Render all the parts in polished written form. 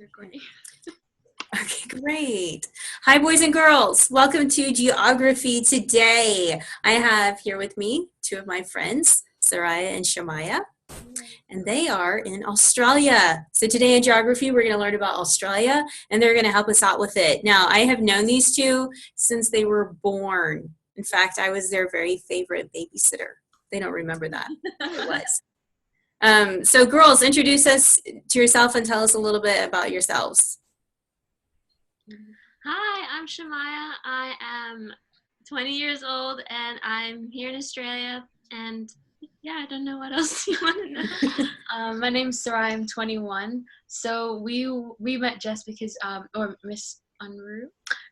recording. Okay, great. Hi, boys and girls. Welcome to Geography Today. I have here with me two of my friends, Soraya and Shamaya, and they are in Australia. So today in Geography, we're going to learn about Australia, and they're going to help us out with it. Now, I have known these two since they were born. In fact, I was their very favorite babysitter. They don't remember that. I was. So girls, introduce us to yourself and tell us a little bit about yourselves. Hi, I'm Shamaya. I am 20 years old and I'm here in Australia. And yeah, I don't know what else you want to know. My name's Sarai. I'm 21. So we met just because, or Miss Unru,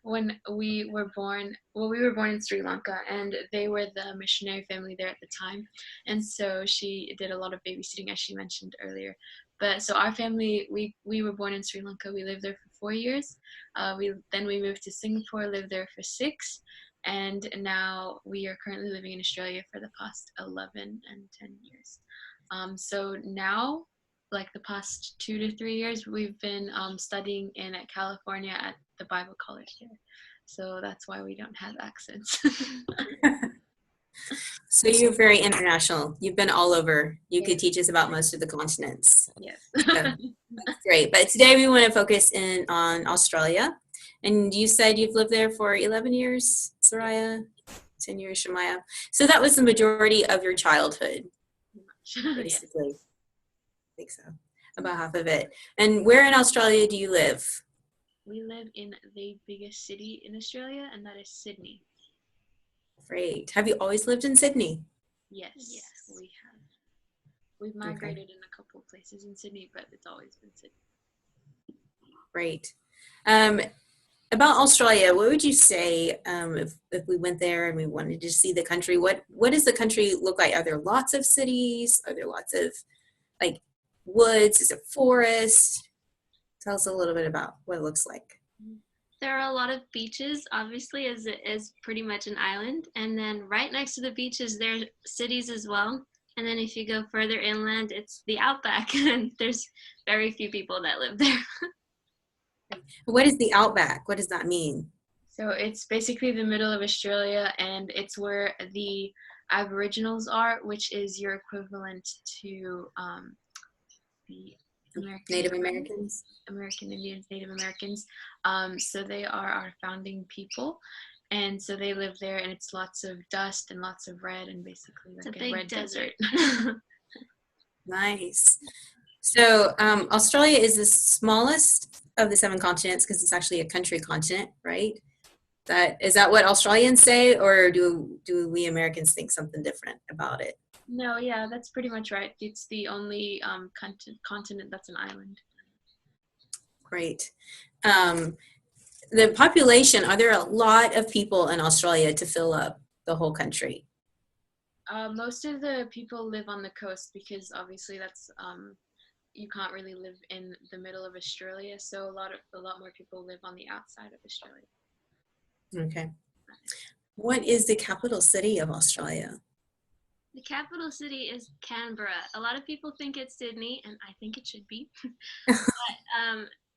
when we were born. Well, we were born in Sri Lanka, and they were the missionary family there at the time. And so she did a lot of babysitting, as she mentioned earlier. But so our family, we were born in Sri Lanka. We lived there for 4 years. We moved to Singapore, lived there for 6. And now we are currently living in Australia for the past 11 and 10 years. So now, like the past 2 to 3 years, we've been studying in California at the Bible College there. So that's why we don't have accents. So you're very international. You've been all over. You could Yes. teach us about most of the continents. Yes. So that's great. But today we want to focus in on Australia. And you said you've lived there for 11 years, Soraya, 10 years, Shamaya. So that was the majority of your childhood, basically. I think so. About half of it. And where in Australia do you live? We live in the biggest city in Australia, and that is Sydney. Great. Have you always lived in Sydney? Yes. We have. We've migrated in a couple of places in Sydney, but it's always been Sydney. Great. About Australia, what would you say if we went there and we wanted to see the country? What does the country look like? Are there lots of cities? Are there lots of like woods? Is it forest? Tell us a little bit about what it looks like. There are a lot of beaches, obviously, as it is pretty much an island. And then right next to the beaches, there are cities as well. And then if you go further inland, it's the outback. And there's very few people that live there. What is the outback? What does that mean? So it's basically the middle of Australia, and it's where the Aboriginals are, which is your equivalent to the Native Americans? American Indians, Native Americans. So they are our founding people. And so they live there, and it's lots of dust and lots of red, and basically like It's a a red desert. Nice. So Australia is the smallest of the 7 continents because it's actually a country continent, right? Is that what Australians say, or do we Americans think something different about it? No, yeah, that's pretty much right. It's the only continent that's an island. Great. The population, are there a lot of people in Australia to fill up the whole country? Most of the people live on the coast because obviously that's you can't really live in the middle of Australia, so a lot more people live on the outside of Australia. Okay. What is the capital city of Australia? The capital city is Canberra. A lot of people think it's Sydney, and I think it should be.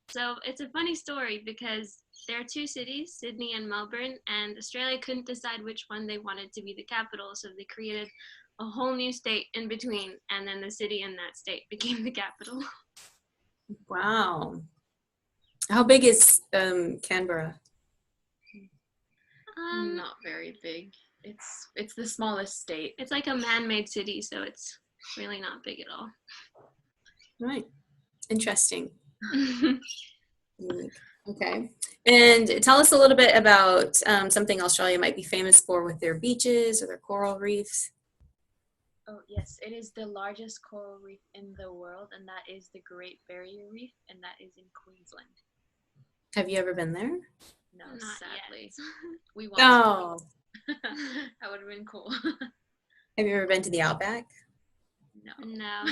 So it's a funny story because there are 2 cities, Sydney and Melbourne, and Australia couldn't decide which one they wanted to be the capital, so they created a whole new state in between, and then the city in that state became the capital. Wow. How big is Canberra? Not very big. It's the smallest state. It's like a man-made city, so it's really not big at all. Right. Interesting. Okay. And tell us a little bit about something Australia might be famous for with their beaches or their coral reefs. Oh, yes. It is the largest coral reef in the world, and that is the Great Barrier Reef, and that is in Queensland. Have you ever been there? No, Not sadly. yet. We want Oh. to. That would have been cool. Have you ever been to the Outback? No.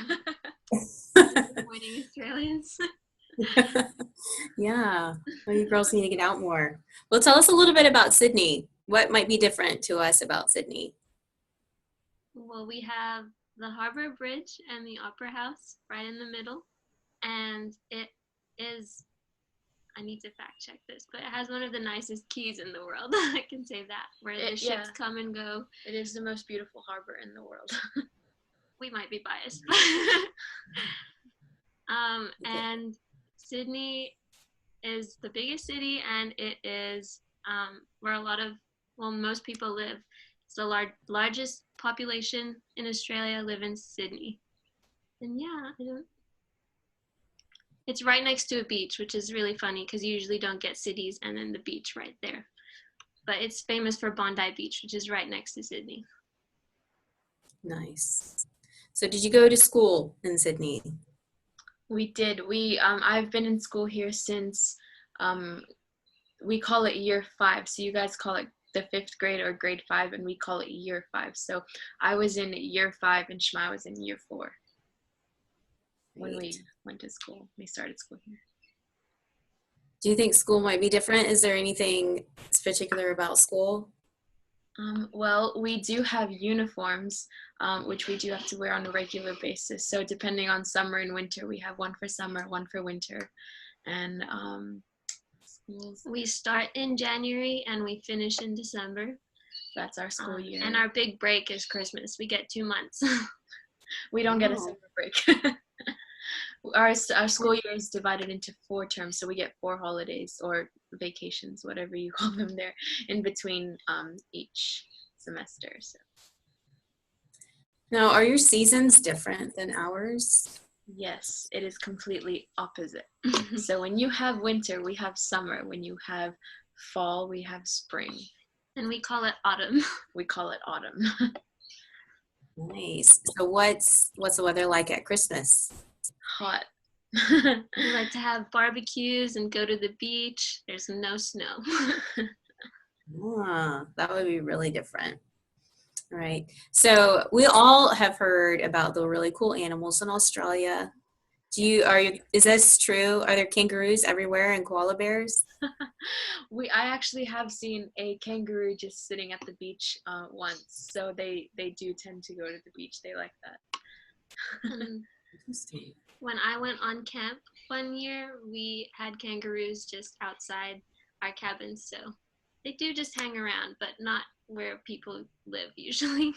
Disappointing Australians. Yeah. Well, you girls need to get out more. Well, tell us a little bit about Sydney. What might be different to us about Sydney? Well, we have the Harbour Bridge and the Opera House right in the middle, and it is I need to fact check this, but it has one of the nicest quays in the world. I can say that, where the ships come and go. It is the most beautiful harbor in the world. We might be biased. And Sydney is the biggest city, and it is where most people live. It's the largest population in Australia live in Sydney. And yeah, it's right next to a beach, which is really funny because you usually don't get cities and then the beach right there. But it's famous for Bondi Beach, which is right next to Sydney. Nice. So did you go to school in Sydney? We did. I've been in school here since, we call it year 5. So you guys call it the 5th grade or grade 5, and we call it year 5. So I was in year 5 and Shemaiah was in year 4 when we went to school. We started school here. Do you think school might be different? Is there anything particular about school? Well, we do have uniforms, which we do have to wear on a regular basis. So depending on summer and winter, we have one for summer, one for winter. And schools. We start in January and we finish in December. That's our school year. And our big break is Christmas. We get 2 months. We don't get a summer break. Our school year is divided into 4 terms, so we get 4 holidays or vacations, whatever you call them there, in between each semester. So. Now, are your seasons different than ours? Yes, it is completely opposite. So when you have winter, we have summer. When you have fall, we have spring. And we call it autumn. We call it autumn. Nice. So what's the weather like at Christmas? Hot. We like to have barbecues and go to the beach. There's no snow. That would be really different. All right. So we all have heard about the really cool animals in Australia. Is this true? Are there kangaroos everywhere and koala bears? I actually have seen a kangaroo just sitting at the beach once. So they do tend to go to the beach. They like that. Interesting. When I went on camp one year, we had kangaroos just outside our cabin. So they do just hang around, but not where people live usually.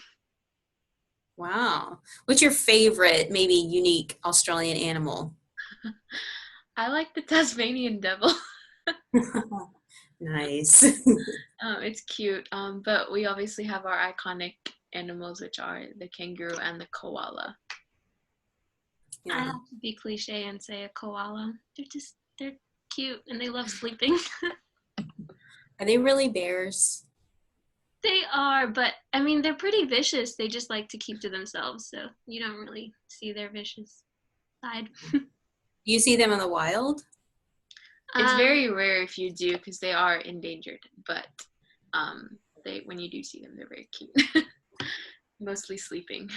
Wow. What's your favorite, maybe unique Australian animal? I like the Tasmanian devil. Nice. It's cute. But we obviously have our iconic animals, which are the kangaroo and the koala. Yeah. I have to be cliche and say a koala. They're cute and they love sleeping. Are they really bears? They are, but I mean, they're pretty vicious. They just like to keep to themselves, so you don't really see their vicious side. Do you see them in the wild? It's very rare if you do, because they are endangered, but when you do see them, they're very cute. Mostly sleeping.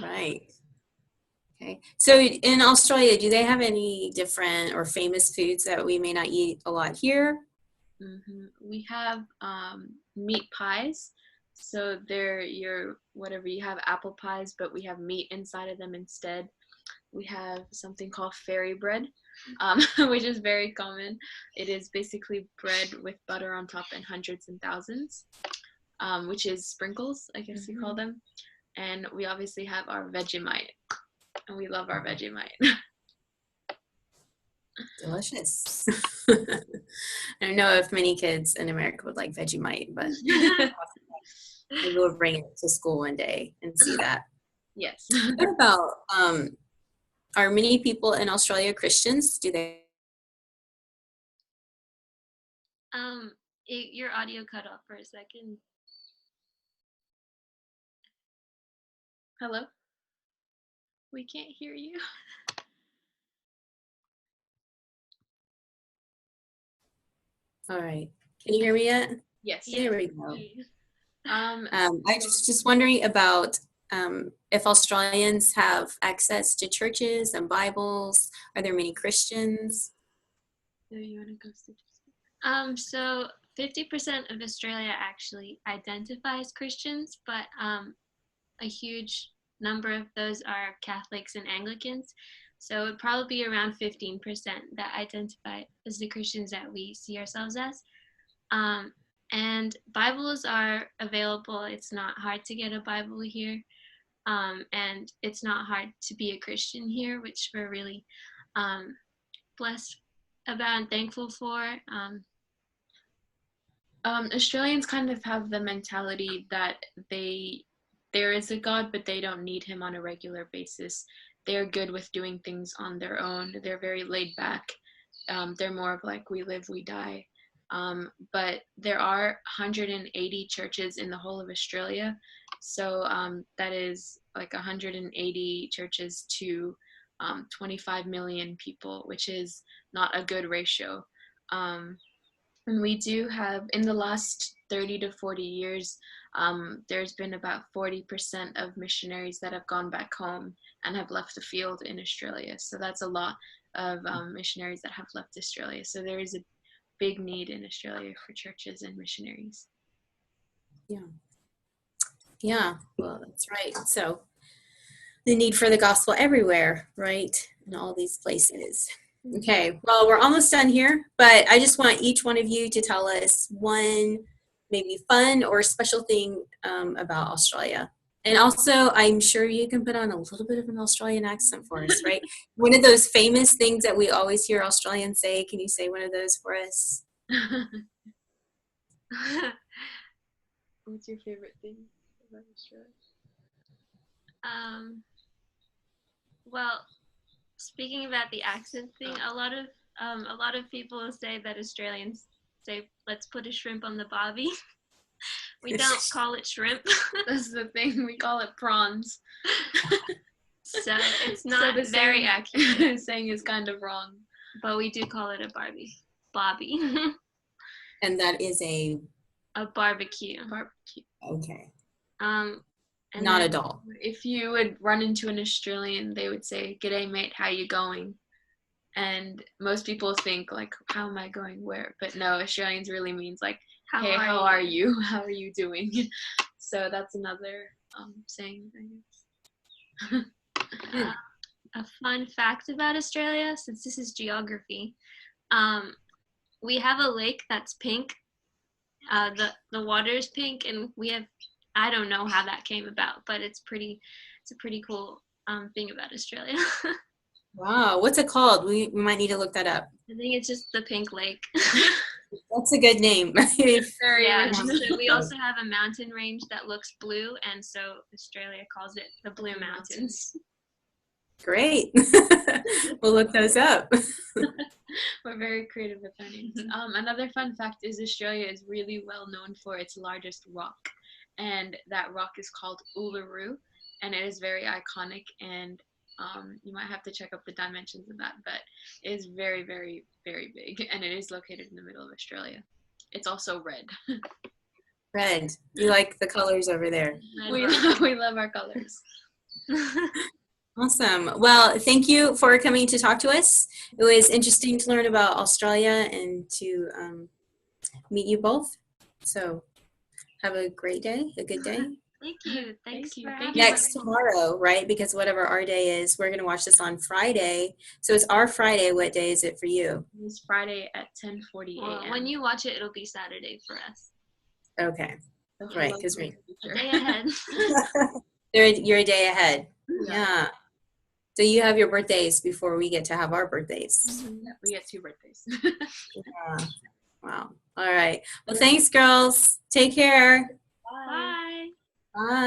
Right. Okay. So in Australia, do they have any different or famous foods that we may not eat a lot here? Mm-hmm. We have meat pies. So they're you have apple pies, but we have meat inside of them instead. We have something called fairy bread, which is very common. It is basically bread with butter on top and hundreds and thousands, which is sprinkles, I guess you call them. And we obviously have our Vegemite, and we love our Vegemite. Delicious. I don't know if many kids in America would like Vegemite, but maybe we'll bring it to school one day and see that. Yes. What about, are many people in Australia Christians? Do they? Your audio cut off for a second. Hello? We can't hear you. All right. Can you hear me yet? Yes. There we go. I was just wondering about if Australians have access to churches and Bibles. Are there many Christians? So 50% of Australia actually identifies Christians, but a huge number of those are Catholics and Anglicans. So it would probably be around 15% that identify as the Christians that we see ourselves as. And Bibles are available. It's not hard to get a Bible here. And it's not hard to be a Christian here, which we're really blessed about and thankful for. Australians kind of have the mentality that there is a God, but they don't need him on a regular basis. They're good with doing things on their own. They're very laid back. They're more of like, we live, we die. But there are 180 churches in the whole of Australia. So that is like 180 churches to 25 million people, which is not a good ratio. And we do have, in the last 30 to 40 years, there's been about 40% of missionaries that have gone back home and have left the field in Australia. So that's a lot of missionaries that have left Australia. So there is a big need in Australia for churches and missionaries. Yeah, well, that's right. So the need for the gospel everywhere, right? In all these places. Okay, well, we're almost done here, but I just want each one of you to tell us one maybe fun or special thing about Australia. And also, I'm sure you can put on a little bit of an Australian accent for us, right? One of those famous things that we always hear Australians say. Can you say one of those for us? What's your favorite thing about Australia? Well, speaking about the accent thing, a lot of people say that Australians say, "Let's put a shrimp on the barbie." We don't call it shrimp. That's the thing. We call it prawns. So it's not very accurate. Saying is kind of wrong. But we do call it a barbie. And that is a barbecue. Okay. And not then, a doll. If you would run into an Australian, they would say, "G'day, mate, how you going?" And most people think, like, how am I going where? But no, Australians really means, like, hey, how are you? How are you doing? So that's another saying, I guess. A fun fact about Australia, since this is geography, we have a lake that's pink. The water is pink, and we have, I don't know how that came about, but it's a pretty cool thing about Australia. Wow, what's it called? We might need to look that up. I think it's just the Pink Lake. That's a good name. Yeah, so we also have a mountain range that looks blue, and so Australia calls it the Blue Mountains. Great. We'll look those up. We're very creative with our names. Another fun fact is Australia is really well known for its largest rock, and that rock is called Uluru, and it is very iconic, and you might have to check up the dimensions of that, but it is very, very, very big, and it is located in the middle of Australia. It's also red. Red. You like the colors over there. We love our colors. Awesome. Well, thank you for coming to talk to us. It was interesting to learn about Australia and to meet you both. So have a great day, a good day. Thank you. Thanks for having me. Next tomorrow, right? Because whatever our day is, we're going to watch this on Friday. So it's our Friday. What day is it for you? It's Friday at 10:40 a.m. Well, when you watch it, it'll be Saturday for us. Okay. Right, because A day ahead. you're a day ahead. Yeah. So you have your birthdays before we get to have our birthdays. Yeah, we get 2 birthdays. Yeah. Wow. All right. Well, thanks, girls. Take care. Bye. Bye.